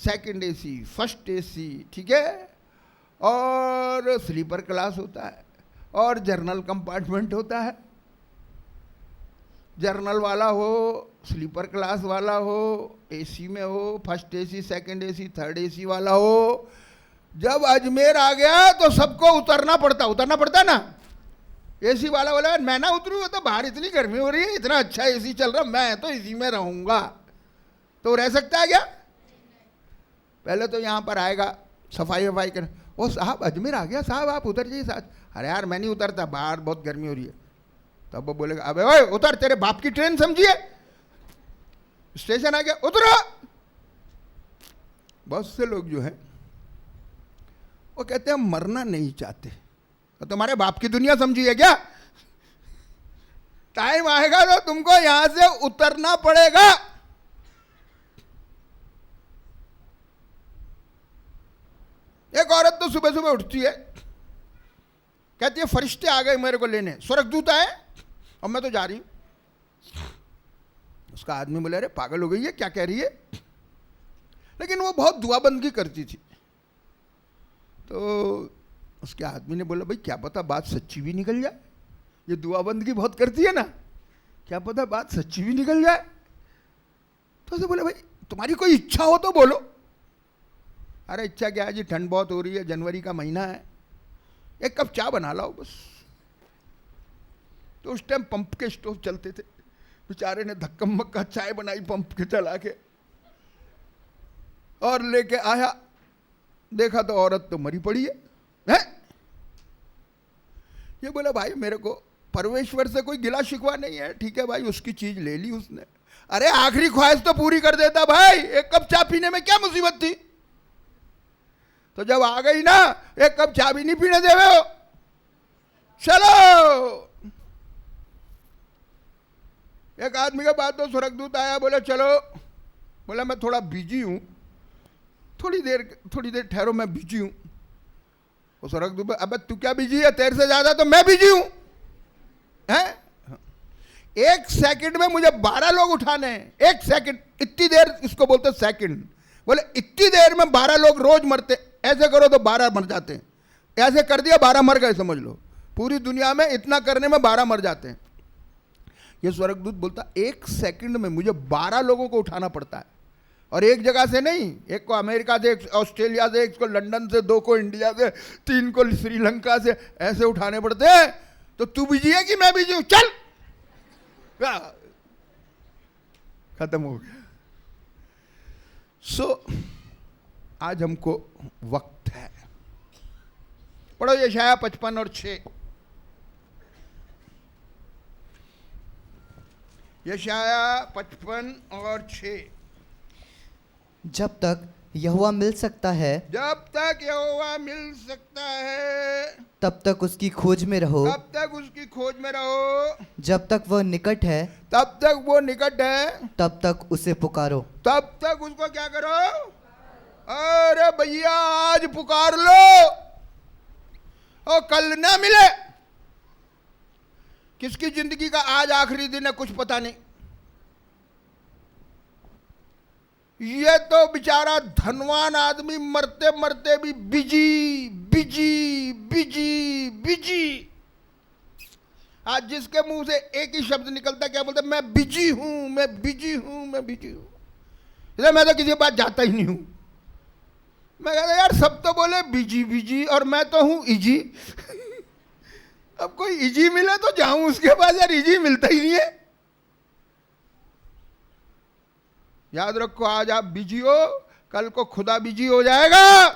Second AC, first AC, ठीक है, और स्लीपर क्लास होता है, और जर्नल कंपार्टमेंट होता है। जर्नल वाला हो, स्लीपर क्लास वाला हो, एसी में हो, first AC, second AC, third AC वाला हो। जब अजमेर आ गया तो सबको उतरना पड़ता ना। एसी वाला बोला मैं ना उतरूँ, तो बाहर इतनी गर्मी हो रही है, इतना अच्छा एसी चल रहा, मैं तो इसी में रहूंगा। तो रह सकता है क्या? पहले तो यहाँ पर आएगा सफाई वफाई कर, ओ साहब अजमेर आ गया साहब, आप उतर जाइए साथ। अरे यार मैं नहीं उतरता, बाहर बहुत गर्मी हो रही है। तब वो बोलेगा अबे ओए उतर, तेरे बाप की ट्रेन समझिए, स्टेशन आ गया उतरो। बहुत से लोग जो है वो कहते हैं मरना नहीं चाहते। तो तुम्हारे बाप की दुनिया समझिए क्या? टाइम आएगा तो तुमको यहां से उतरना पड़ेगा। एक औरत तो सुबह सुबह उठती है, कहती है फरिश्ते आ गए मेरे को लेने, स्वर्गदूत आए और मैं तो जा रही हूं। उसका आदमी बोले अरे पागल हो गई है, क्या कह रही है? लेकिन वो बहुत दुआबंदी करती थी। तो उसके आदमी ने बोला भाई क्या पता बात सच्ची भी निकल जाए, ये दुआबंदी बहुत करती है ना, क्या पता बात सच्ची भी निकल जाए। तो उसे बोले भाई तुम्हारी कोई इच्छा हो तो बोलो। अरे इच्छा क्या है जी, ठंड बहुत हो रही है, जनवरी का महीना है, एक कप चाय बना लाओ बस। तो उस टाइम पंप के स्टोव चलते थे, बेचारे ने धक्कम मक्का चाय बनाई पंप के चला के और लेके आया, देखा तो औरत तो मरी पड़ी है? ये बोला भाई मेरे को परमेश्वर से कोई गिला शिकवा नहीं है, ठीक है भाई उसकी चीज ले ली उसने। अरे आखिरी ख्वाहिश तो पूरी कर देता भाई, एक कप चाय पीने में क्या मुसीबत थी? तो जब आ गई ना, एक कप चाय भी नहीं पीने देवे हो, चलो। एक आदमी के बाद तो स्वर्गदूत आया, बोले चलो। बोला मैं थोड़ा बिजी हूं, थोड़ी देर ठहरो, मैं बिजी हूं। वो स्वर्गदूत अब तू क्या बिजी है, तेरे से ज्यादा तो मैं बिजी हूं। हैं? एक सेकंड में मुझे 12 लोग उठाने हैं, एक सेकंड, इतनी देर इसको बोलते सेकंड। बोले इतनी देर में 12 लोग रोज मरते, ऐसे करो तो 12 मर जाते हैं, ऐसे कर दिया 12 मर गए, समझ लो पूरी दुनिया में इतना करने में 12 मर जाते हैं। ये स्वर्गदूत बोलता एक सेकंड में मुझे 12 लोगों को उठाना पड़ता है, और एक जगह से नहीं, एक को अमेरिका से, एक ऑस्ट्रेलिया से, एक को लंदन से, 2 को इंडिया से, 3 को श्रीलंका से, ऐसे उठाने पड़ते हैं। तो तू बिजी है कि मैं बिजी हूं? चल, खत्म हो गया। आज हमको वक्त है, पढ़ो यशाया 55 और 6। यशाया 55 और 6। जब तक यहोवा मिल सकता है, जब तक यहोवा मिल सकता है, तब तक उसकी खोज में रहो। तब तक उसकी खोज में रहो। जब तक वह निकट है, तब तक वो निकट है, तब तक उसे पुकारो। तब तक उसको क्या करो? अरे भैया आज पुकार लो, और कल ना मिले। किसकी जिंदगी का आज आखिरी दिन है कुछ पता नहीं। ये तो बेचारा धनवान आदमी मरते मरते भी बिजी बिजी बिजी बिजी। आज जिसके मुंह से एक ही शब्द निकलता, क्या बोलता? मैं बिजी हूं, मैं बिजी हूं, मैं बिजी हूं। इसलिए मैं तो किसी के पास जाता ही नहीं हूं। मैं कहता यार सब तो बोले बिजी बिजी, और मैं तो हूं इजी। अब कोई इजी मिले तो जाऊं उसके पास, यार इजी मिलता ही नहीं है। याद रखो आज आप बिजी हो, कल को खुदा बिजी हो जाएगा,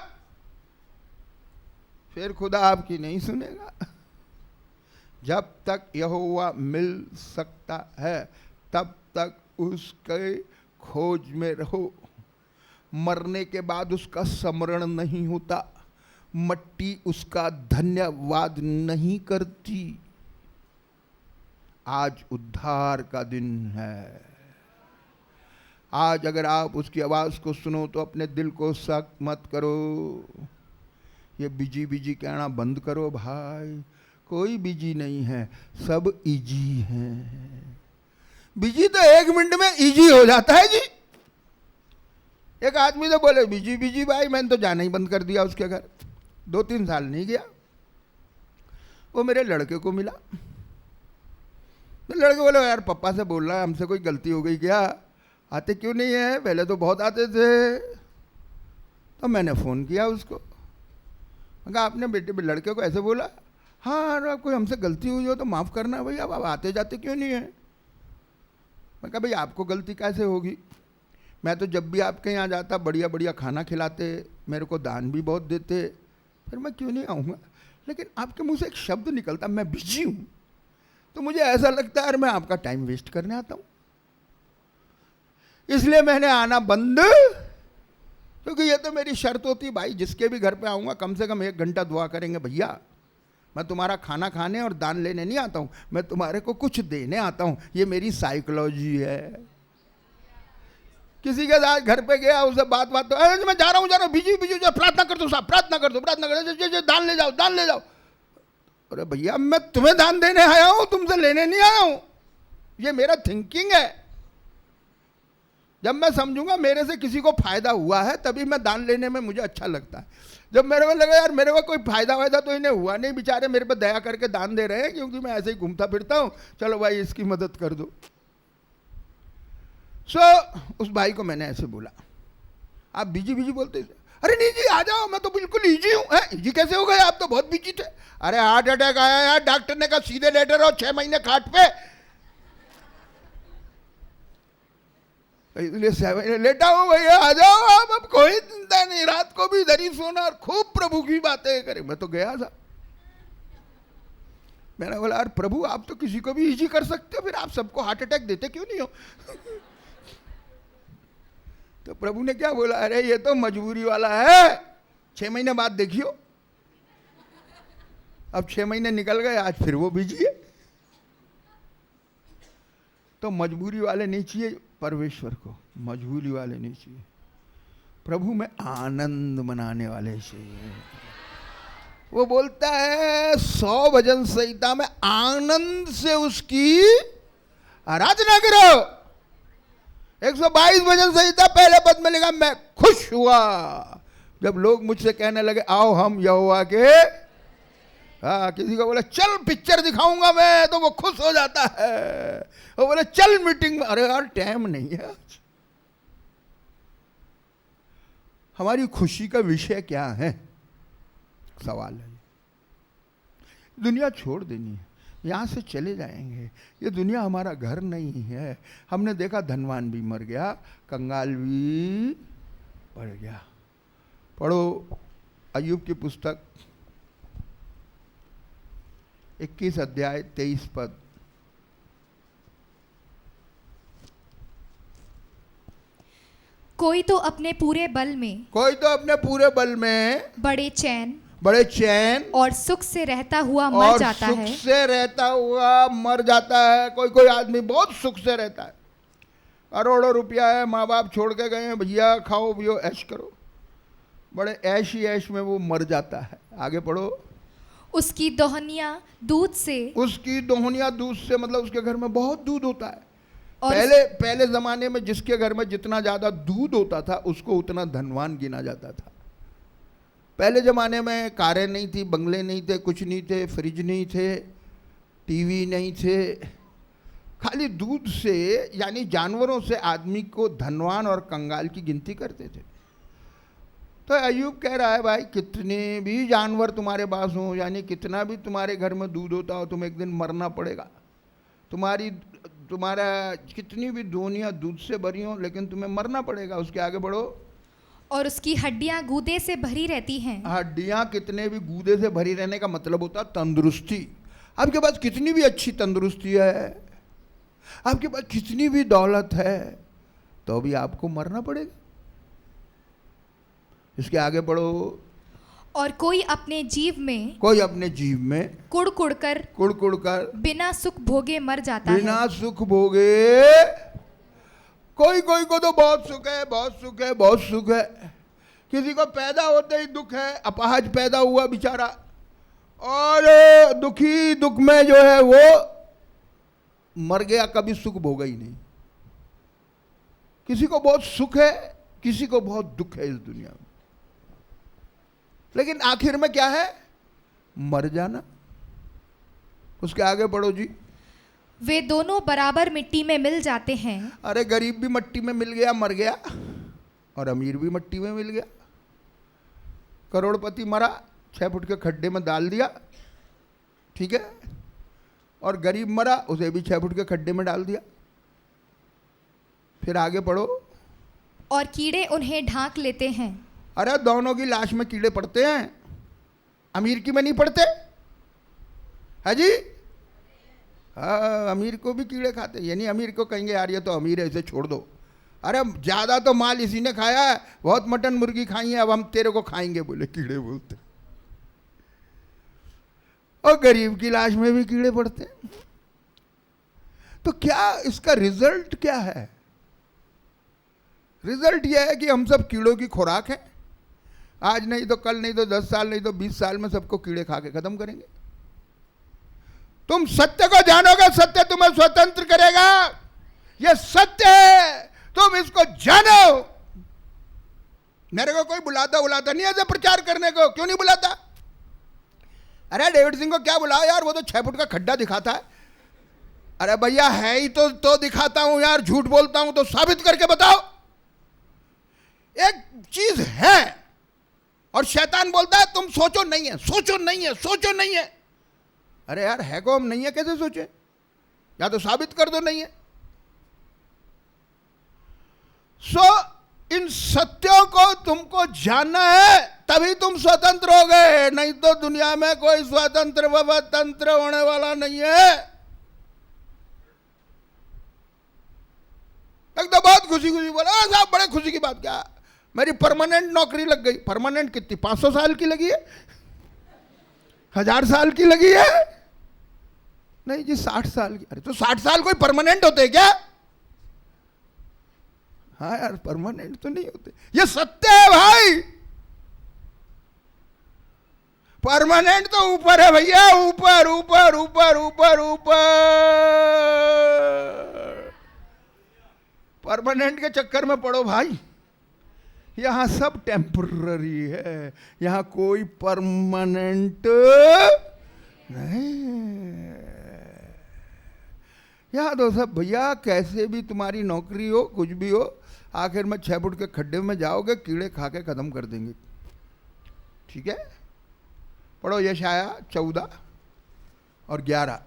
फिर खुदा आपकी नहीं सुनेगा। जब तक यहोवा मिल सकता है तब तक उसके खोज में रहो। मरने के बाद उसका स्मरण नहीं होता, मट्टी उसका धन्यवाद नहीं करती। आज उद्धार का दिन है। आज अगर आप उसकी आवाज को सुनो तो अपने दिल को सख्त मत करो। ये बिजी बिजी कहना बंद करो भाई, कोई बिजी नहीं है, सब इजी हैं। बिजी तो 1 मिनट में इजी हो जाता है जी। एक आदमी तो बोले बिजी बिजी भाई, मैंने तो जाना ही बंद कर दिया उसके घर, 2-3 साल नहीं गया। वो मेरे लड़के को मिला, तो लड़के बोले यार पापा से बोल रहा है हमसे कोई गलती हो गई क्या, आते क्यों नहीं है, पहले तो बहुत आते थे। तो मैंने फ़ोन किया उसको, मैं कहा आपने बेटे लड़के को ऐसे बोला, हाँ अरे कोई हमसे गलती हुई हो तो माफ़ करना भैया, अब आते जाते क्यों नहीं है। मैं कहा भाई आपको गलती कैसे होगी, मैं तो जब भी आपके यहाँ जाता बढ़िया बढ़िया खाना खिलाते, मेरे को दान भी बहुत देते, फिर मैं क्यों नहीं आऊँगा। लेकिन आपके मुंह से एक शब्द निकलता मैं बिजी हूँ, तो मुझे ऐसा लगता है यार मैं आपका टाइम वेस्ट करने आता हूँ, इसलिए मैंने आना बंद, क्योंकि ये तो मेरी शर्त होती भाई जिसके भी घर पे आऊँगा कम से कम 1 घंटा दुआ करेंगे, भैया मैं तुम्हारा खाना खाने और दान लेने नहीं आता हूँ, मैं तुम्हारे को कुछ देने आता हूँ, ये मेरी साइकोलॉजी है। किसी के साथ घर पे गया, उसे बात तो अरे मैं जा रहा हूँ बिजी बिजी, प्रार्थना कर दो साहब, प्रार्थना कर दो, दान ले जाओ। अरे भैया मैं तुम्हें दान देने आया हूँ, तुमसे लेने नहीं आया हूँ, ये मेरा थिंकिंग है। जब मैं समझूंगा मेरे से किसी को फायदा हुआ है तभी मैं दान लेने में मुझे अच्छा लगता है। जब मेरे को लगा यार मेरे को कोई फायदा वायदा तो इन्हें हुआ नहीं, बेचारे मेरे पे दया करके दान दे रहे हैं क्योंकि मैं ऐसे ही घूमता फिरता हूँ, चलो भाई इसकी मदद कर दो। उस भाई को मैंने ऐसे बोला, आप बिजी बिजी बोलते, अरे नहीं जी आ जाओ, मैं तो बिल्कुल इजी हूँ। इजी कैसे हो गए, आप तो बहुत बिजी थे। अरे हार्ट अटैक आया यार, डॉक्टर ने कहा सीधे लेटे रहो 6 महीने खाट पे, इसलिए 6 महीने लेटा हूँ भैया, आ जाओ आप, अब कोई चिंता नहीं, रात को भी इधर ही सोना और खूब प्रभु की बातें करे। मैं तो गया था, मैंने बोला यार प्रभु आप तो किसी को भी इजी कर सकते हो, फिर आप सबको हार्ट अटैक देते क्यों नहीं हो। तो प्रभु ने क्या बोला, अरे ये तो मजबूरी वाला है, 6 महीने बाद देखियो। अब 6 महीने निकल गए, आज फिर वो बिजी है। तो मजबूरी वाले नहीं चाहिए परमेश्वर को, मजबूरी वाले नहीं चाहिए, प्रभु में आनंद मनाने वाले चाहिए। वो बोलता है 100 भजन संहिता में आनंद से उसकी आराधना करो। 122 भजन संहिता पहले पद में लिखा मैं खुश हुआ जब लोग मुझसे कहने लगे आओ हम यहोवा के, हाँ किसी को बोले चल पिक्चर दिखाऊंगा मैं तो वो खुश हो जाता है, वो बोले चल मीटिंग में, अरे यार टाइम नहीं है आज। हमारी खुशी का विषय क्या है, सवाल है। दुनिया छोड़ देनी है, यहाँ से चले जाएंगे, ये दुनिया हमारा घर नहीं है। हमने देखा धनवान भी मर गया, कंगाल भी बढ़ गया। पढ़ो अय्यूब की पुस्तक 21 अध्याय 23 पद। कोई तो अपने पूरे बल में, कोई तो अपने पूरे बल में बड़े चैन और सुख से रहता हुआ मर जाता है। सुख से रहता हुआ मर जाता है। कोई कोई आदमी बहुत सुख से रहता है, करोड़ों रुपया है, माँ बाप छोड़ के गए हैं, भैया खाओ पियो ऐश करो, बड़े ऐश ही ऐश में वो मर जाता है। आगे पढ़ो। उसकी दोहनियां दूध से, उसकी दोहनियां दूध से मतलब उसके घर में बहुत दूध होता है। और पहले जमाने में जिसके घर में जितना ज्यादा दूध होता था उसको उतना धनवान गिना जाता था। पहले ज़माने में कारें नहीं थी, बंगले नहीं थे, कुछ नहीं थे, फ्रिज नहीं थे, टीवी नहीं थे, खाली दूध से यानी जानवरों से आदमी को धनवान और कंगाल की गिनती करते थे। तो अय्यूब कह रहा है भाई कितने भी जानवर तुम्हारे पास हों, यानी कितना भी तुम्हारे घर में दूध होता हो, तुम एक दिन मरना पड़ेगा। तुम्हारा कितनी भी दुनिया दूध से भरी हो लेकिन तुम्हें मरना पड़ेगा। उसके आगे बढ़ो। और उसकी हड्डियां गूदे से भरी रहती हैं। हड्डियां कितने भी गूदे से भरी रहने का मतलब होता है तंदुरुस्ती। आपके पास कितनी भी अच्छी तंदुरुस्ती है, आपके पास कितनी भी दौलत है, तो भी आपको मरना पड़ेगा। इसके आगे बढ़ो। और कोई अपने जीव में कुड़ कर बिना सुख भोगे मर जाता है। बिना सुख भोगे। कोई को तो बहुत सुख है, बहुत सुख है। किसी को पैदा होते ही दुख है, अपाहज पैदा हुआ बेचारा, और दुख में जो है वो मर गया, कभी सुख भोगा ही नहीं। किसी को बहुत सुख है, किसी को बहुत दुख है इस दुनिया में, लेकिन आखिर में क्या है? मर जाना। उसके आगे पढ़ो जी। वे दोनों बराबर मिट्टी में मिल जाते हैं। अरे गरीब भी मिट्टी में मिल गया, मर गया, और अमीर भी मिट्टी में मिल गया। करोड़पति मरा, 6 फुट के खड्डे में डाल दिया, ठीक है, और गरीब मरा, उसे भी 6 फुट के खड्डे में डाल दिया। फिर आगे पढ़ो। और कीड़े उन्हें ढांक लेते हैं। अरे दोनों की लाश में कीड़े पड़ते हैं, अमीर की में नहीं पड़ते है जी? हाँ, अमीर को भी कीड़े खाते, यानी अमीर को कहेंगे यार ये तो अमीर है, इसे छोड़ दो। अरे ज्यादा तो माल इसी ने खाया है, बहुत मटन मुर्गी खाई है, अब हम तेरे को खाएंगे, बोले कीड़े बोलते। और गरीब की लाश में भी कीड़े पड़ते हैं। तो क्या इसका रिजल्ट क्या है? रिजल्ट यह है कि हम सब कीड़ों की खुराक हैं। आज नहीं तो कल, नहीं तो 10 साल, नहीं तो 20 साल में सबको कीड़े खा के खत्म करेंगे। तुम सत्य को जानोगे, सत्य तुम्हें स्वतंत्र करेगा। यह सत्य है, तुम इसको जानो। मेरे को कोई बुलाता नहीं ऐसे प्रचार करने को, क्यों नहीं बुलाता? अरे डेविड सिंह को क्या बुलाओ यार, वो तो 6 फुट का खड्डा दिखाता है। अरे भैया है ही तो दिखाता हूं यार, झूठ बोलता हूं तो साबित करके बताओ। एक चीज है, और शैतान बोलता है तुम सोचो नहीं है, सोचो नहीं है, सोचो नहीं है। अरे यार है को हम नहीं है कैसे सोचे? या तो साबित कर दो नहीं है। इन सत्यों को तुमको जानना है, तभी तुम स्वतंत्र हो गए, नहीं तो दुनिया में कोई स्वतंत्र वतंत्र होने वाला नहीं है। एक तो बहुत खुशी बोला साहब, बड़े खुशी की बात, क्या मेरी परमानेंट नौकरी लग गई। परमानेंट कितनी? 500 साल की लगी है, 1000 साल की लगी है? नहीं जी 60 साल की। अरे तो 60 साल कोई परमानेंट होते क्या? हाँ यार परमानेंट तो नहीं होते, ये सत्य है भाई। परमानेंट तो ऊपर है भैया, ऊपर ऊपर ऊपर ऊपर ऊपर। परमानेंट के चक्कर में पड़ो भाई, यहां सब टेम्पररी है, यहां कोई परमानेंट नहीं। यहां तो सब भैया कैसे भी तुम्हारी नौकरी हो, कुछ भी हो, आखिर में 6 फुट के खड्डे में जाओगे, कीड़े खा के खत्म कर देंगे। ठीक है, पढ़ो यशाया 14 और 11।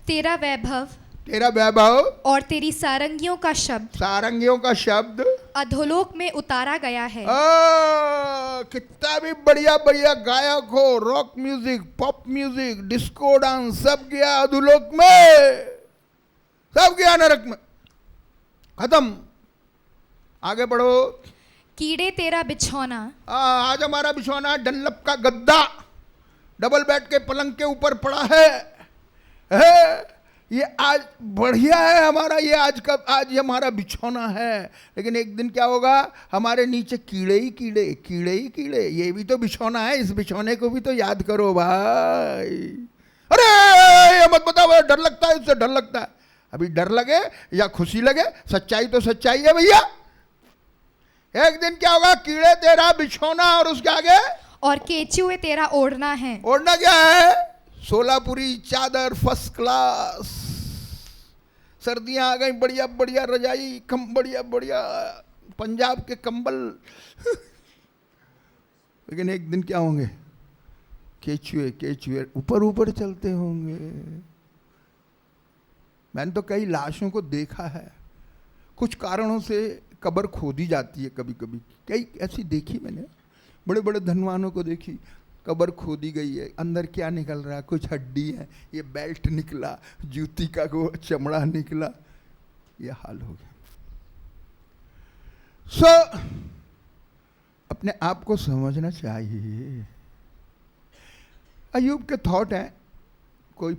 तेरा वैभव, तेरा वैभव और तेरी सारंगियों का शब्द, सारंगियों का शब्द अधोलोक में उतारा गया है। कितना भी बढ़िया बढ़िया गायक हो, rock music, pop music, disco dance, सब गया अधोलोक में, सब गया नरक में, खत्म। आगे बढ़ो। कीड़े तेरा बिछौना, आज हमारा बिछौना डनलप का गद्दा डबल बेड के पलंग के ऊपर पड़ा है। ये आज बढ़िया है हमारा, ये आज हमारा बिछौना है, लेकिन एक दिन क्या होगा, हमारे नीचे कीड़े ही कीड़े, कीड़े ही कीड़े। ये भी तो बिछौना है, इस बिछौने को भी तो याद करो भाई। अरे ये मत बताओ, डर लगता है, इससे डर लगता है। अभी डर लगे या खुशी लगे, सच्चाई तो सच्चाई है भैया। एक दिन क्या होगा, कीड़े तेरा बिछौना, और उसके आगे और केचुए तेरा ओढ़ना है। ओढ़ना क्या है? सोलापुरी चादर फर्स्ट क्लास। सर्दियां आ गई, बढ़िया बढ़िया रजाई, बढ़िया बढ़िया पंजाब के कंबल। लेकिन एक दिन क्या होंगे, केचुए केचुए ऊपर ऊपर चलते होंगे। मैंने तो कई लाशों को देखा है, कुछ कारणों से कब्र खोदी जाती है कभी कभी, कई ऐसी देखी मैंने, बड़े बड़े धनवानों को देखी, कब्र खोदी गई है, अंदर क्या निकल रहा है, कुछ हड्डी है, ये बेल्ट निकला, जूती का वो चमड़ा निकला, ये हाल हो गया। अपने आप को समझना चाहिए। अय्यूब के थॉट हैं, कोई